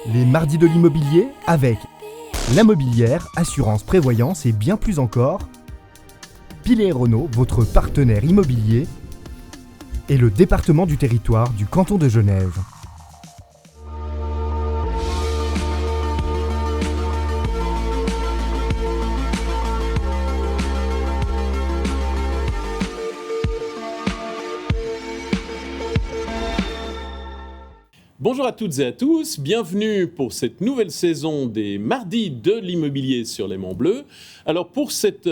Les mardis de l'immobilier avec la Mobilière, assurance, prévoyance et bien plus encore. Pilet & Renault, votre partenaire immobilier. Et le département du territoire du canton de Genève. Bonjour à toutes et à tous, bienvenue pour cette nouvelle saison des Mardis de l'immobilier sur les Monts Bleus. Alors pour cette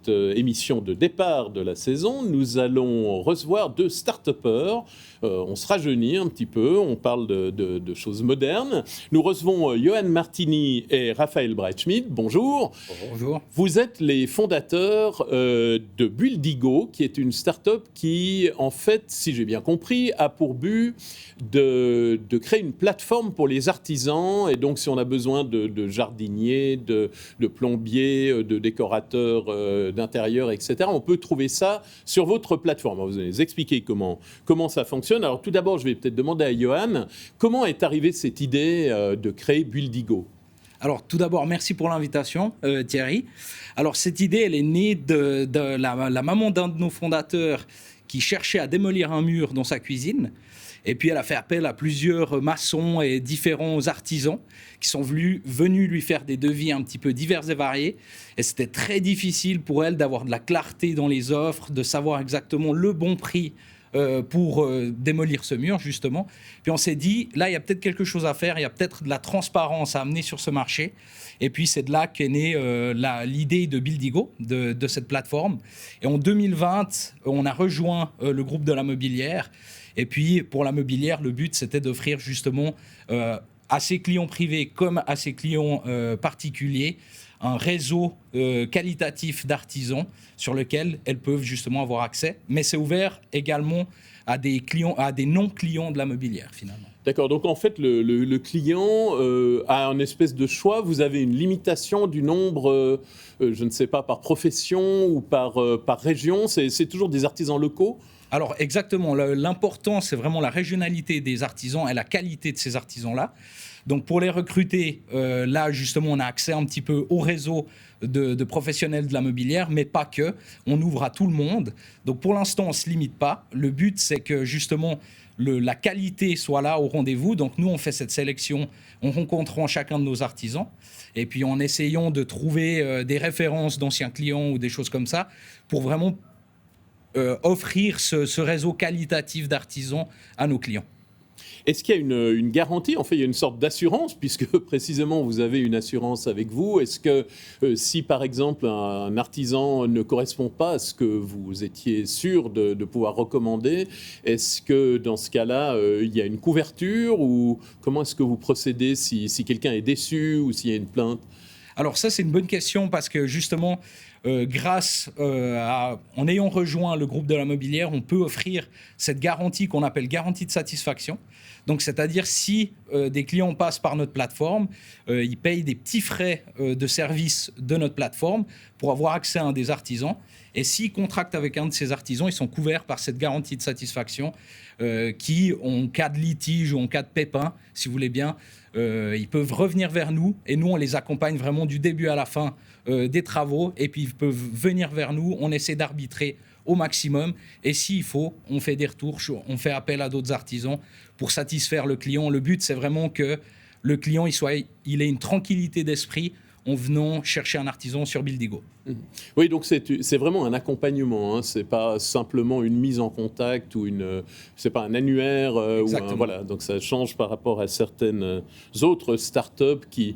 émission de départ de la saison, nous allons recevoir deux start-upers. On se rajeunit un petit peu, on parle de choses modernes. Nous recevons Johan Martini et Raphaël Breitschmidt. Bonjour. Bonjour. Vous êtes les fondateurs de Buildigo, qui est une start-up qui, en fait, si j'ai bien compris, a pour but de créer une plateforme pour les artisans. Et donc, si on a besoin de jardiniers, de plombiers, de décorateurs d'intérieur, etc., on peut trouver ça sur votre plateforme. Alors, vous allez nous expliquer comment ça fonctionne. Alors, tout d'abord, je vais peut-être demander à Johan, comment est arrivée cette idée de créer Buildigo ? Alors, tout d'abord, merci pour l'invitation, Thierry. Alors, cette idée, elle est née de la maman d'un de nos fondateurs qui cherchait à démolir un mur dans sa cuisine. Et puis, elle a fait appel à plusieurs maçons et différents artisans qui sont venus lui faire des devis un petit peu divers et variés. Et c'était très difficile pour elle d'avoir de la clarté dans les offres, de savoir exactement le bon prix pour démolir ce mur, justement. Puis on s'est dit, là, il y a peut-être quelque chose à faire, il y a peut-être de la transparence à amener sur ce marché. Et puis, c'est de là qu'est née l'idée de Buildigo, de cette plateforme. Et en 2020, on a rejoint le groupe de la Mobilière. Et puis, pour la Mobilière, le but, c'était d'offrir justement à ses clients privés comme à ses clients particuliers un réseau qualitatif d'artisans sur lequel elles peuvent justement avoir accès. Mais c'est ouvert également à des clients, à des non-clients de la Mobilière, finalement. D'accord, donc en fait, le client a un espèce de choix. Vous avez une limitation du nombre, je ne sais pas, par profession ou par région. C'est toujours des artisans locaux ? Alors exactement, l'important c'est vraiment la régionalité des artisans et la qualité de ces artisans-là. Donc pour les recruter, là justement on a accès un petit peu au réseau de professionnels de la mobilière, mais pas que, on ouvre à tout le monde. Donc pour l'instant on ne se limite pas, le but c'est que justement la qualité soit là au rendez-vous. Donc nous on fait cette sélection en rencontrant chacun de nos artisans et puis en essayant de trouver des références d'anciens clients ou des choses comme ça pour vraiment offrir ce réseau qualitatif d'artisans à nos clients. Est-ce qu'il y a une garantie ? En fait, il y a une sorte d'assurance, puisque précisément vous avez une assurance avec vous. Est-ce que si, par exemple, un artisan ne correspond pas à ce que vous étiez sûr de pouvoir recommander, est-ce que dans ce cas-là, il y a une couverture ou comment est-ce que vous procédez si quelqu'un est déçu ou s'il y a une plainte ? Alors ça, c'est une bonne question parce que justement, grâce en ayant rejoint le groupe de la Mobilière, on peut offrir cette garantie qu'on appelle garantie de satisfaction. Donc, c'est-à-dire si des clients passent par notre plateforme, ils payent des petits frais de service de notre plateforme pour avoir accès à un des artisans. Et s'ils contractent avec un de ces artisans, ils sont couverts par cette garantie de satisfaction qui, en cas de litige ou en cas de pépin, si vous voulez bien, ils peuvent revenir vers nous et nous, on les accompagne vraiment du début à la fin des travaux et puis ils peuvent venir vers nous, on essaie d'arbitrer au maximum et s'il faut, on fait des retours, on fait appel à d'autres artisans pour satisfaire le client. Le but, c'est vraiment que le client il ait une tranquillité d'esprit en venant chercher un artisan sur Buildigo. Oui, donc c'est vraiment un accompagnement, hein. C'est pas simplement une mise en contact ou c'est pas un annuaire voilà. Donc ça change par rapport à certaines autres startups qui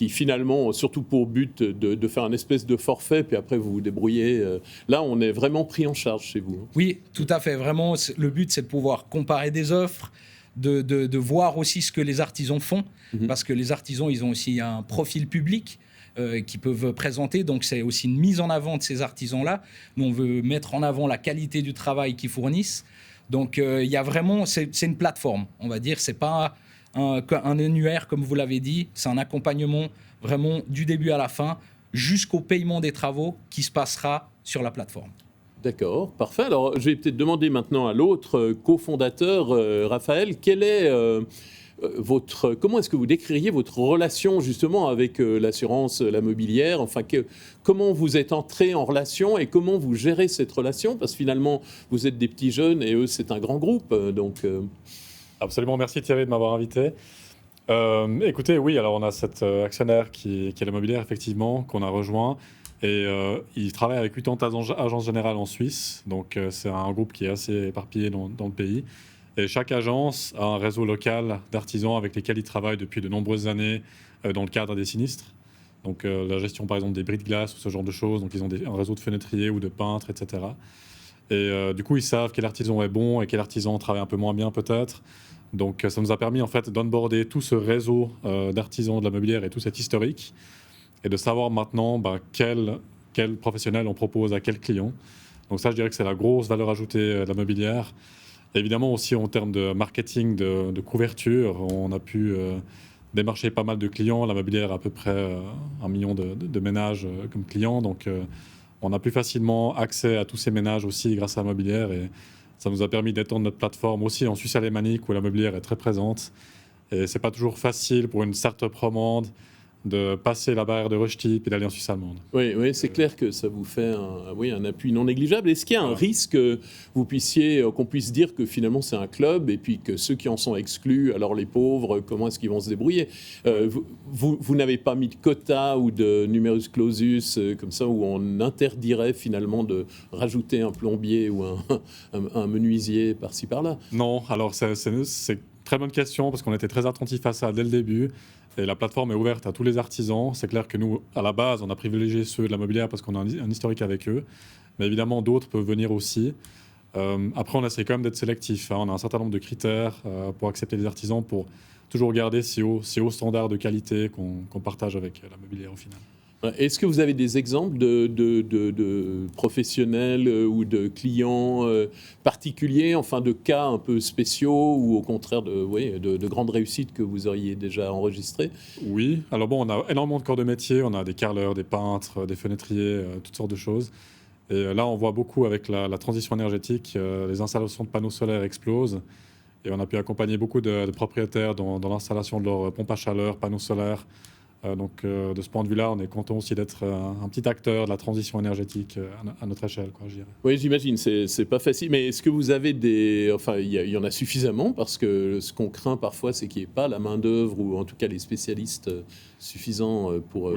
finalement ont surtout pour but de faire un espèce de forfait, puis après vous vous débrouillez. Là, on est vraiment pris en charge chez vous. Oui, tout à fait. Vraiment, le but, c'est de pouvoir comparer des offres, de voir aussi ce que les artisans font, parce que les artisans, ils ont aussi un profil public qui peuvent présenter. Donc, c'est aussi une mise en avant de ces artisans-là. Nous, on veut mettre en avant la qualité du travail qu'ils fournissent. Donc, il y a vraiment... C'est une plateforme, on va dire. C'est pas un annuaire, comme vous l'avez dit. C'est un accompagnement vraiment du début à la fin, jusqu'au paiement des travaux qui se passera sur la plateforme. D'accord, parfait. Alors, je vais peut-être demander maintenant à l'autre cofondateur, Raphaël, quel est comment est-ce que vous décririez votre relation justement avec l'assurance, la mobilière, enfin comment vous êtes entrés en relation et comment vous gérez cette relation, parce que finalement vous êtes des petits jeunes et eux c'est un grand groupe, donc... Absolument, merci Thierry de m'avoir invité. Écoutez, oui, alors on a cet actionnaire qui est la mobilière effectivement, qu'on a rejoint. Et il travaille avec 80 agences générales en Suisse, donc c'est un groupe qui est assez éparpillé dans le pays. Et chaque agence a un réseau local d'artisans avec lesquels ils travaillent depuis de nombreuses années dans le cadre des sinistres. Donc la gestion par exemple des bris de glace ou ce genre de choses, donc ils ont un réseau de fenêtriers ou de peintres, etc. Et du coup ils savent quel artisan est bon et quel artisan travaille un peu moins bien peut-être. Donc ça nous a permis en fait d'onboarder tout ce réseau d'artisans de la mobilière et tout cet historique, et de savoir maintenant quel professionnel on propose à quel client. Donc ça, je dirais que c'est la grosse valeur ajoutée de la mobilière. Et évidemment aussi en termes de marketing, de couverture, on a pu démarcher pas mal de clients. La mobilière a à peu près 1 million de ménages comme clients. Donc on a plus facilement accès à tous ces ménages aussi grâce à la mobilière. Et ça nous a permis d'étendre notre plateforme aussi en Suisse alémanique où la mobilière est très présente. Et c'est pas toujours facile pour une start-up romande de passer la barrière de Rösti et d'aller en Suisse allemande. Oui, c'est clair que ça vous fait un appui non négligeable. Est-ce qu'il y a un risque que qu'on puisse dire que finalement c'est un club et puis que ceux qui en sont exclus, alors les pauvres, comment est-ce qu'ils vont se débrouiller? Vous n'avez pas mis de quota ou de numerus clausus comme ça où on interdirait finalement de rajouter un plombier ou un menuisier par-ci par-là? Non, alors c'est une très bonne question parce qu'on était très attentifs à ça dès le début. Et la plateforme est ouverte à tous les artisans. C'est clair que nous, à la base, on a privilégié ceux de la mobilière parce qu'on a un historique avec eux. Mais évidemment, d'autres peuvent venir aussi. Après, on essaie quand même d'être sélectif. On a un certain nombre de critères pour accepter les artisans, pour toujours garder ces hauts standards de qualité qu'on partage avec la mobilière au final. Est-ce que vous avez des exemples de professionnels ou de clients particuliers, enfin de cas un peu spéciaux ou au contraire de grandes réussites que vous auriez déjà enregistrées? Oui, alors bon, on a énormément de corps de métier, on a des carreleurs, des peintres, des fenêtriers, toutes sortes de choses. Et là, on voit beaucoup avec la transition énergétique, les installations de panneaux solaires explosent. Et on a pu accompagner beaucoup de propriétaires dans l'installation de leurs pompes à chaleur, panneaux solaires. Donc, de ce point de vue-là, on est content aussi d'être un petit acteur de la transition énergétique à notre échelle, quoi, je dirais. Oui, j'imagine, c'est pas facile. Mais est-ce que vous avez enfin, il y en a suffisamment? Parce que ce qu'on craint parfois, c'est qu'il n'y ait pas la main-d'œuvre ou en tout cas les spécialistes suffisants pour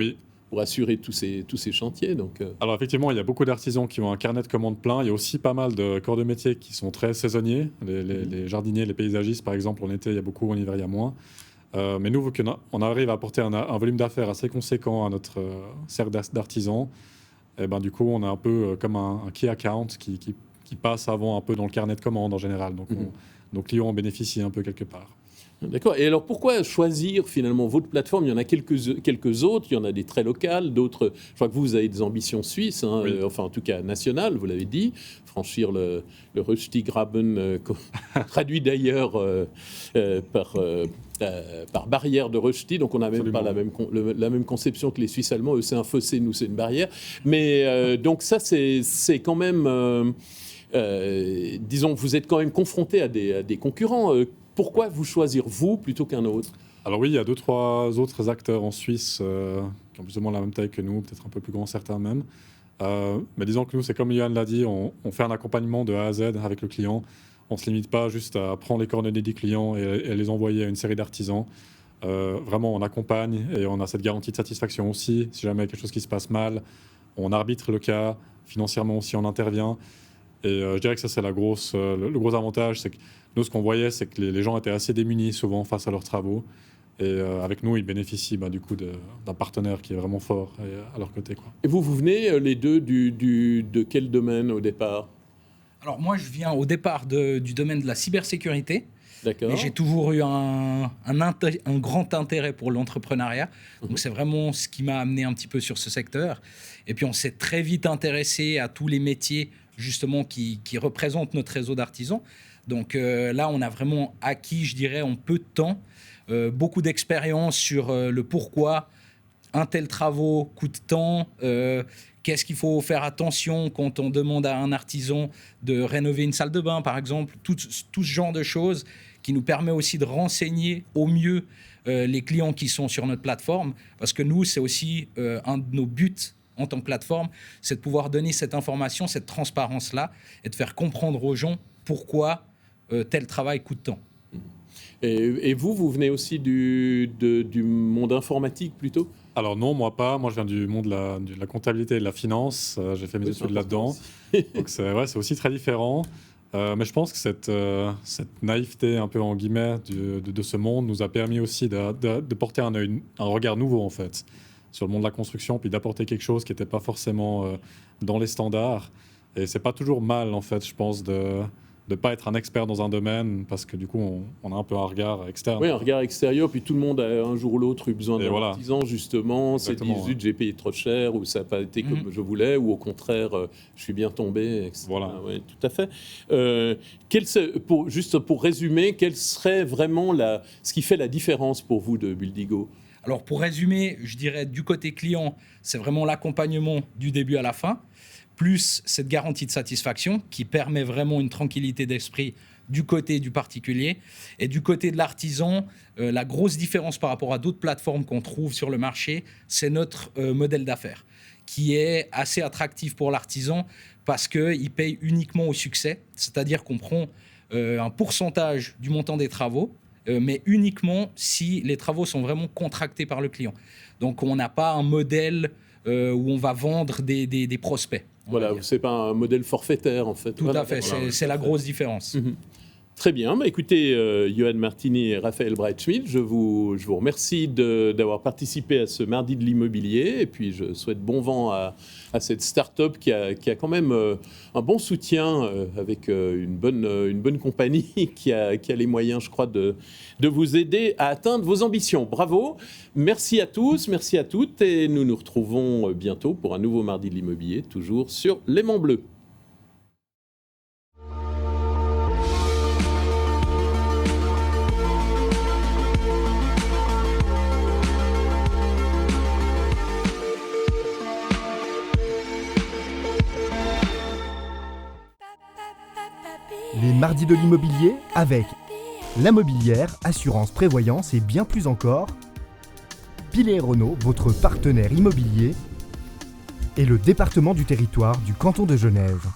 assurer tous ces chantiers. Donc, Alors, effectivement, il y a beaucoup d'artisans qui ont un carnet de commandes plein. Il y a aussi pas mal de corps de métier qui sont très saisonniers. Les jardiniers, les paysagistes, par exemple, en été, il y a beaucoup, en hiver, il y a moins. Mais nous, vu qu'on arrive à apporter un volume d'affaires assez conséquent à notre cercle d'artisans, et ben, du coup, on a un peu comme un key account qui passe avant un peu dans le carnet de commandes en général. Donc, nos clients en bénéficient un peu quelque part. D'accord. Et alors, pourquoi choisir finalement votre plateforme? Il y en a quelques autres, il y en a des très locales, d'autres. Je crois que vous avez des ambitions suisses, Oui. Enfin en tout cas nationales, vous l'avez dit, franchir le Rösti-Graben, traduit d'ailleurs par barrière de Rösti. Donc on n'a même pas la même conception que les Suisses allemands. Eux, c'est un fossé, nous, c'est une barrière. Mais donc ça, c'est quand même, disons, vous êtes quand même confronté à des concurrents. Pourquoi vous choisir vous plutôt qu'un autre? Alors oui, il y a 2-3 autres acteurs en Suisse qui ont plus ou moins la même taille que nous, peut-être un peu plus grands certains même. Mais disons que nous, c'est comme Johan l'a dit, on fait un accompagnement de A à Z avec le client. On ne se limite pas juste à prendre les coordonnées des clients et les envoyer à une série d'artisans. Vraiment, on accompagne et on a cette garantie de satisfaction aussi. Si jamais il y a quelque chose qui se passe mal, on arbitre le cas. Financièrement aussi, on intervient. Et je dirais que ça, c'est le gros avantage. C'est que nous, ce qu'on voyait, c'est que les gens étaient assez démunis souvent face à leurs travaux. Et avec nous, ils bénéficient du coup d'un partenaire qui est vraiment fort à leur côté, quoi. Et vous venez les deux de quel domaine au départ? Alors moi, je viens au départ du domaine de la cybersécurité. D'accord. Mais j'ai toujours eu un grand intérêt pour l'entrepreneuriat. Donc c'est vraiment ce qui m'a amené un petit peu sur ce secteur. Et puis on s'est très vite intéressé à tous les métiers justement qui représentent notre réseau d'artisans. Donc là, on a vraiment acquis, je dirais, en peu de temps, beaucoup d'expérience sur le pourquoi un tel travaux coûte tant, qu'est-ce qu'il faut faire attention quand on demande à un artisan de rénover une salle de bain, par exemple, tout ce genre de choses qui nous permet aussi de renseigner au mieux les clients qui sont sur notre plateforme, parce que nous, c'est aussi un de nos buts en tant que plateforme, c'est de pouvoir donner cette information, cette transparence-là, et de faire comprendre aux gens pourquoi tel travail coûte tant. Et vous venez aussi du monde informatique plutôt? Alors non, moi pas. Moi, je viens du monde de la comptabilité et de la finance. J'ai fait mes études là-dedans. Donc c'est aussi très différent. Mais je pense que cette naïveté, un peu en guillemets, de ce monde nous a permis aussi de porter un regard nouveau, en fait, sur le monde de la construction, puis d'apporter quelque chose qui n'était pas forcément dans les standards. Et c'est pas toujours mal, en fait, je pense, de ne pas être un expert dans un domaine, parce que du coup, on a un peu un regard externe. Oui, un regard extérieur, puis tout le monde a un jour ou l'autre eu besoin d'un artisan, justement. C'est dit, zut, j'ai payé trop cher, ou ça n'a pas été comme je voulais, ou au contraire, je suis bien tombé, etc. Voilà. Oui, tout à fait. Juste pour résumer, quel serait vraiment ce qui fait la différence pour vous de Buildigo? Alors, pour résumer, je dirais du côté client, c'est vraiment l'accompagnement du début à la fin, plus cette garantie de satisfaction qui permet vraiment une tranquillité d'esprit du côté du particulier. Et du côté de l'artisan, la grosse différence par rapport à d'autres plateformes qu'on trouve sur le marché, c'est notre modèle d'affaires, qui est assez attractif pour l'artisan parce qu'il paye uniquement au succès, c'est-à-dire qu'on prend un pourcentage du montant des travaux, mais uniquement si les travaux sont vraiment contractés par le client. Donc on n'a pas un modèle où on va vendre des prospects. Voilà, c'est pas un modèle forfaitaire en fait. Tout à fait, c'est la grosse différence. Très bien. Écoutez, Johan Martini et Raphaël Breitschmidt, je vous remercie d'avoir participé à ce mardi de l'immobilier. Et puis, je souhaite bon vent à cette start-up qui a quand même un bon soutien avec une bonne compagnie qui a les moyens, je crois, de vous aider à atteindre vos ambitions. Bravo. Merci à tous, merci à toutes. Et nous nous retrouvons bientôt pour un nouveau mardi de l'immobilier, toujours sur L'Aimant Bleu. Les mardis de l'immobilier avec la mobilière, assurance, prévoyance et bien plus encore. Pilet & Renault, votre partenaire immobilier et le département du territoire du canton de Genève.